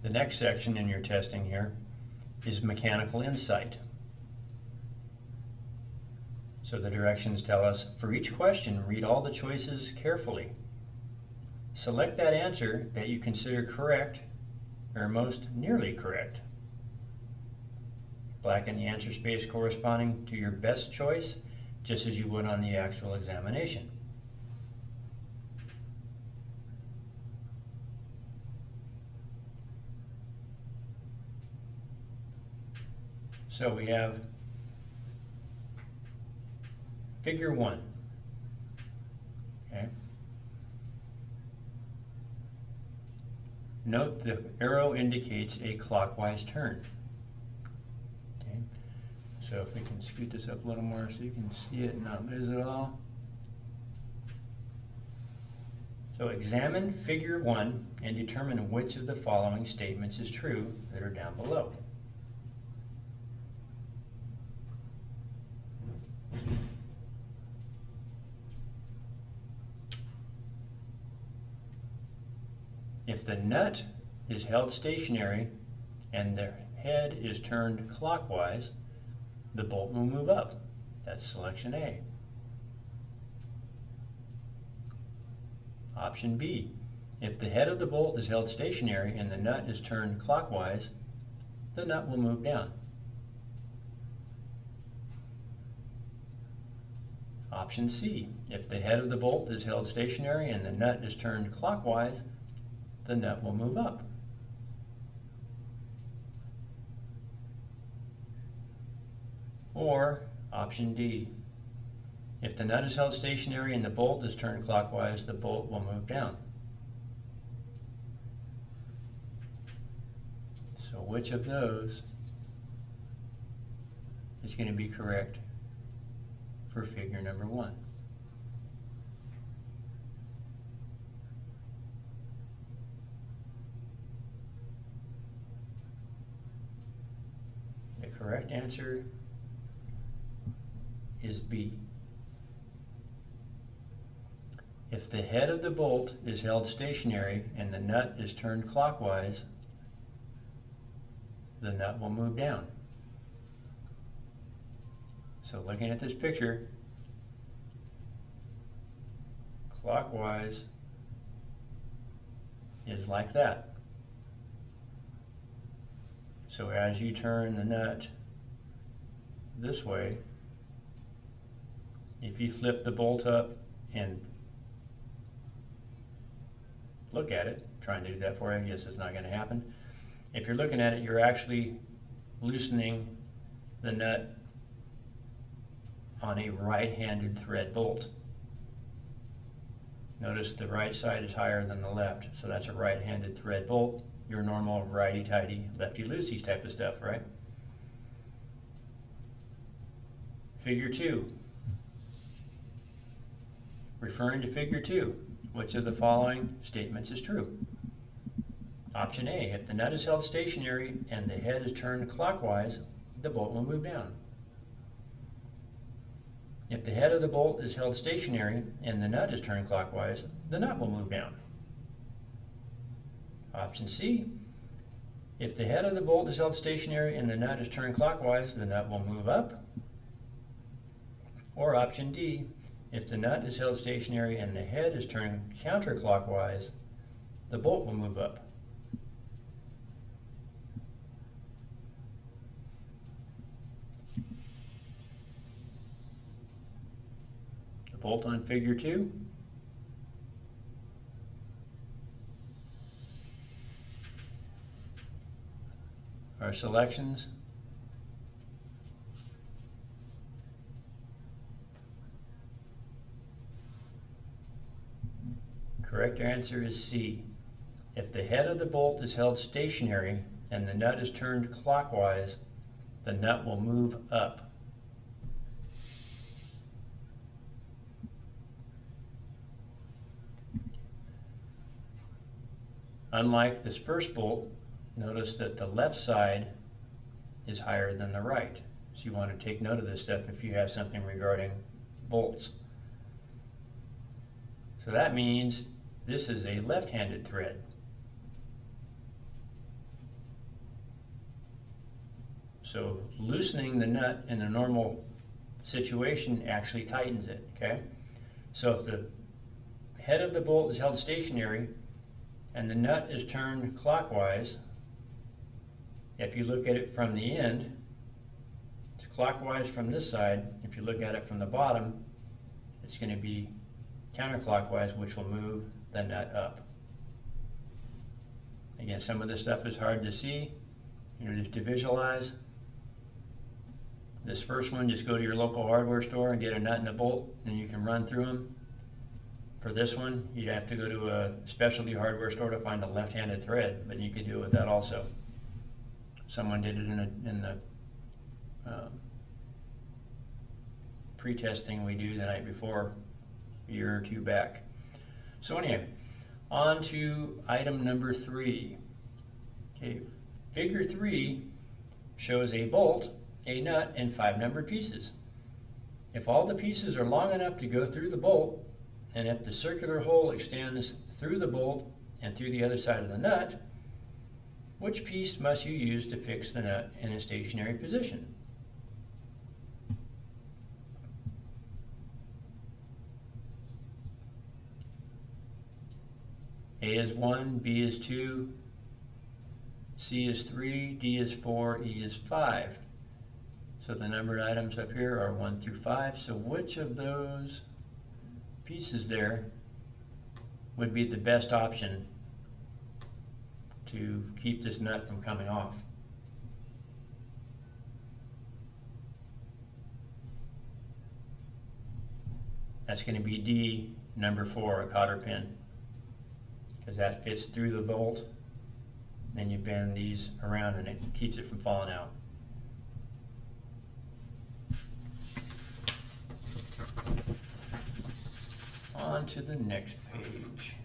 The next section in your testing here is mechanical insight. So the directions tell us, for each question, read all the choices carefully. Select that answer that you consider correct or most nearly correct. Blacken the answer space corresponding to your best choice, just as you would on the actual examination. So we have figure 1. Okay. Note the arrow indicates a clockwise turn. Okay. So if we can scoot this up a little more so you can see it and not lose it all. So examine figure 1 and determine which of the following statements is true that are down below. If the nut is held stationary and the head is turned clockwise, the bolt will move up. That's selection A. Option B. If the head of the bolt is held stationary and the nut is turned clockwise, the nut will move down. Option C. If the head of the bolt is held stationary and the nut is turned clockwise, the nut will move up. Or option D. If the nut is held stationary and the bolt is turned clockwise, the bolt will move down. So which of those is going to be correct for figure number 1? The correct answer is B. If the head of the bolt is held stationary and the nut is turned clockwise, the nut will move down. So looking at this picture, clockwise is like that. So as you turn the nut this way, if you flip the bolt up and look at it, trying to do that for you, yes, it's not going to happen. If you're looking at it, you're actually loosening the nut on a right-handed thread bolt. Notice the right side is higher than the left, so that's a right-handed thread bolt. Your normal righty-tighty, lefty-loosey type of stuff, right? Figure 2. Referring to figure 2, which of the following statements is true? Option A, if the nut is held stationary and the head is turned clockwise, the bolt will move down. If the head of the bolt is held stationary and the nut is turned clockwise, the nut will move down. Option C, if the head of the bolt is held stationary and the nut is turned clockwise, the nut will move up. Or option D, if the nut is held stationary and the head is turned counterclockwise, the bolt will move up. The bolt on figure 2. Our selections. Correct answer is C. If the head of the bolt is held stationary and the nut is turned clockwise, the nut will move up. Unlike this first bolt, notice that the left side is higher than the right. So you want to take note of this stuff if you have something regarding bolts. So that means this is a left-handed thread. So loosening the nut in a normal situation actually tightens it, okay? So if the head of the bolt is held stationary and the nut is turned clockwise, if you look at it from the end, it's clockwise from this side. If you look at it from the bottom, it's going to be counterclockwise, which will move the nut up. Again, some of this stuff is hard to see, just to visualize. This first one, just go to your local hardware store and get a nut and a bolt, and you can run through them. For this one, you'd have to go to a specialty hardware store to find a left-handed thread, but you could do it with that also. Someone did it in the pre-testing we do the night before, a year or two back. So anyway, on to item number 3. Okay, figure 3 shows a bolt, a nut, and 5 numbered pieces. If all the pieces are long enough to go through the bolt, and if the circular hole extends through the bolt and through the other side of the nut, which piece must you use to fix the nut in a stationary position? A is 1, B is 2, C is 3, D is 4, E is 5. So the numbered items up here are 1 through 5. So which of those pieces there would be the best option to keep this nut from coming off? That's going to be D, number 4, a cotter pin, because that fits through the bolt. Then you bend these around and it keeps it from falling out. On to the next page.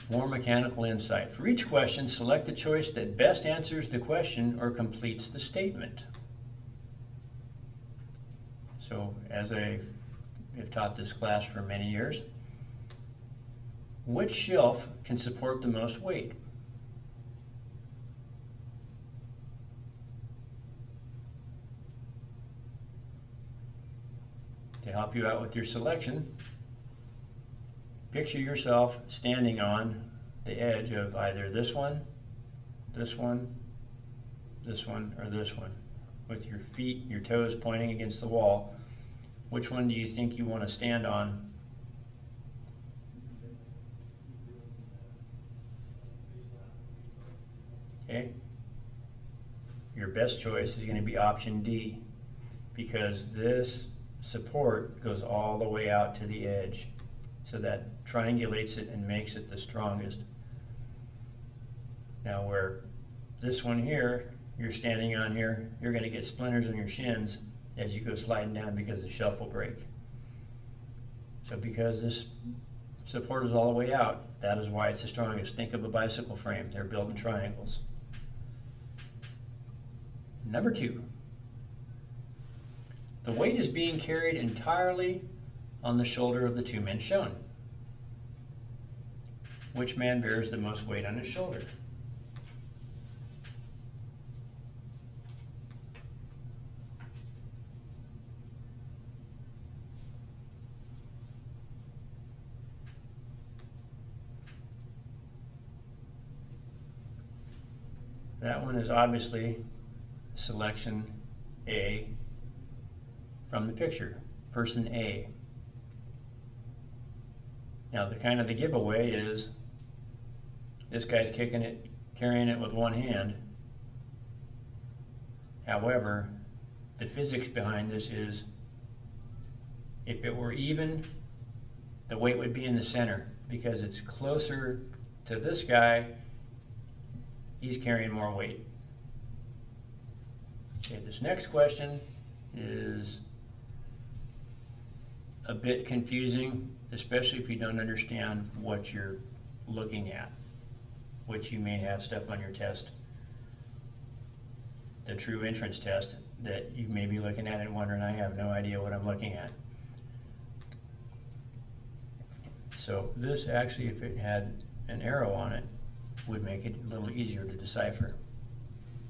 More mechanical insight. For each question, select the choice that best answers the question or completes the statement. So, as I've taught this class for many years, which shelf can support the most weight? To help you out with your selection, picture yourself standing on the edge of either this one, this one, this one, or this one, with your feet, your toes pointing against the wall. Which one do you think you want to stand on? Okay. Your best choice is going to be option D, because this support goes all the way out to the edge. So that triangulates it and makes it the strongest. Now where this one here, you're standing on here, you're going to get splinters on your shins as you go sliding down because the shelf will break. So because this support is all the way out, that is why it's the strongest. Think of a bicycle frame. They're built in triangles. Number 2. The weight is being carried entirely on the shoulder of the 2 men shown. Which man bears the most weight on his shoulder? That one is obviously selection A from the picture, person A. Now the giveaway is this guy's kicking it, carrying it with one hand. However, the physics behind this is if it were even, the weight would be in the center because it's closer to this guy, he's carrying more weight. Okay, this next question is a bit confusing, especially if you don't understand what you're looking at, which you may have stuff on your test, the true entrance test, that you may be looking at and wondering, I have no idea what I'm looking at. So this actually, if it had an arrow on it, would make it a little easier to decipher.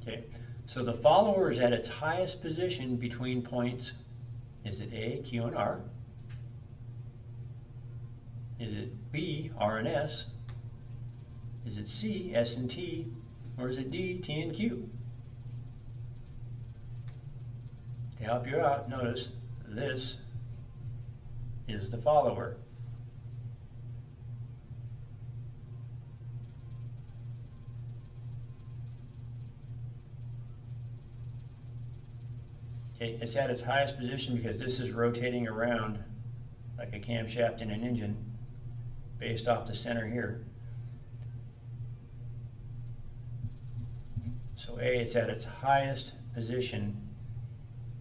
Okay, so the follower is at its highest position between points. Is it A, Q, and R? Is it B, R, and S? Is it C, S, and T? Or is it D, T, and Q? To help you out, notice this is the follower. Okay, it's at its highest position because this is rotating around like a camshaft in an engine based off the center here. So A, it's at its highest position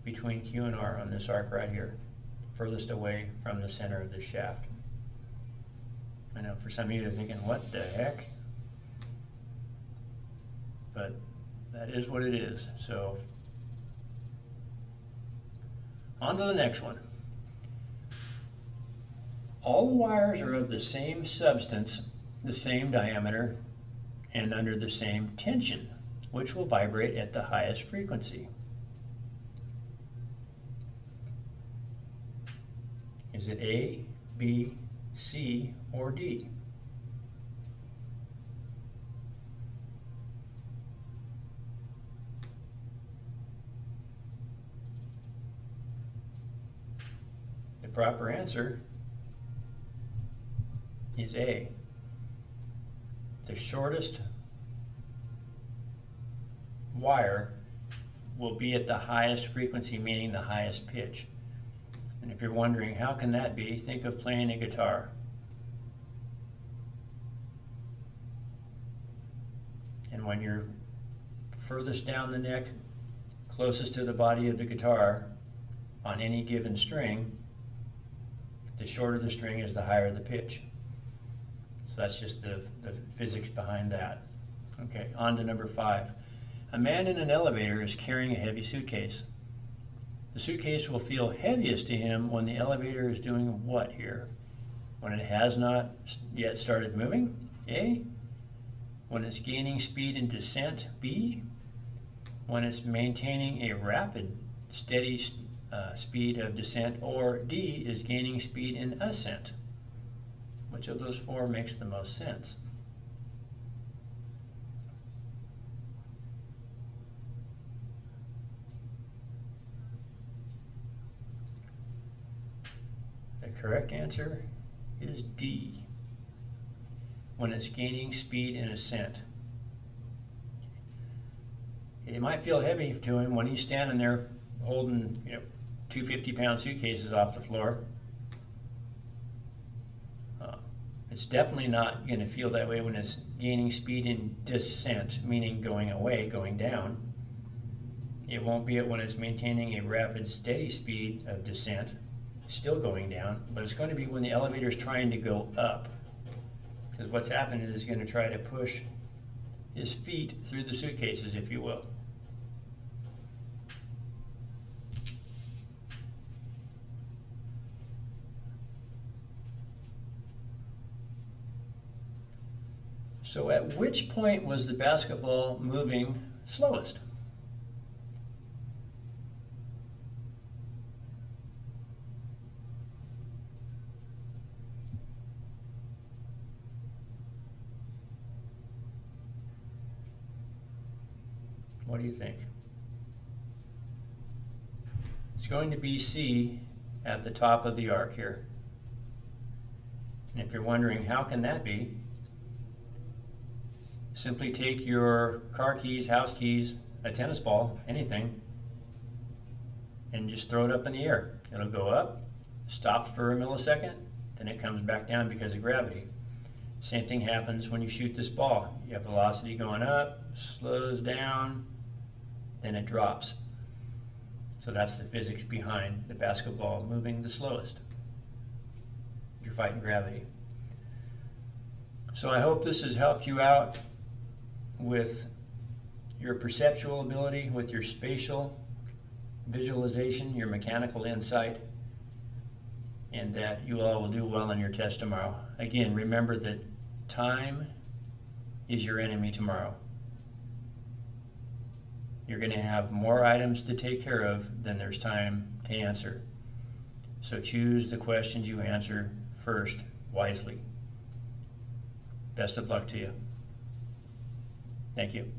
between Q and R on this arc right here, furthest away from the center of the shaft. I know for some of you are thinking, what the heck? But that is what it is. So on to the next one. All the wires are of the same substance, the same diameter, and under the same tension, which will vibrate at the highest frequency. Is it A, B, C, or D? The proper answer is A. The shortest wire will be at the highest frequency, meaning the highest pitch. And if you're wondering, how can that be? Think of playing a guitar. And when you're furthest down the neck, closest to the body of the guitar, on any given string, the shorter the string is, the higher the pitch. So that's just the physics behind that. Okay, on to number 5. A man in an elevator is carrying a heavy suitcase. The suitcase will feel heaviest to him when the elevator is doing what here? When it has not yet started moving? A. When it's gaining speed in descent? B. When it's maintaining a rapid, steady speed of descent? Or D. Is gaining speed in ascent? Which of those 4 makes the most sense? The correct answer is D, when it's gaining speed in ascent. It might feel heavy to him when he's standing there holding 2 50-pound suitcases off the floor. It's definitely not going to feel that way when it's gaining speed in descent, meaning going away, going down. It won't be it when it's maintaining a rapid, steady speed of descent, still going down, but it's going to be when the elevator is trying to go up. Because what's happening is it's going to try to push his feet through the suitcases, if you will. So at which point was the basketball moving slowest? What do you think? It's going to be C at the top of the arc here. And if you're wondering, how can that be? Simply take your car keys, house keys, a tennis ball, anything, and just throw it up in the air. It'll go up, stop for a millisecond, then it comes back down because of gravity. Same thing happens when you shoot this ball. You have velocity going up, slows down, then it drops. So that's the physics behind the basketball moving the slowest. You're fighting gravity. So I hope this has helped you out with your perceptual ability, with your spatial visualization, your mechanical insight. and that you all will do well on your test tomorrow. Again, remember that time is your enemy tomorrow. You're going to have more items to take care of than there's time to answer. So choose the questions you answer first wisely. Best of luck to you. Thank you.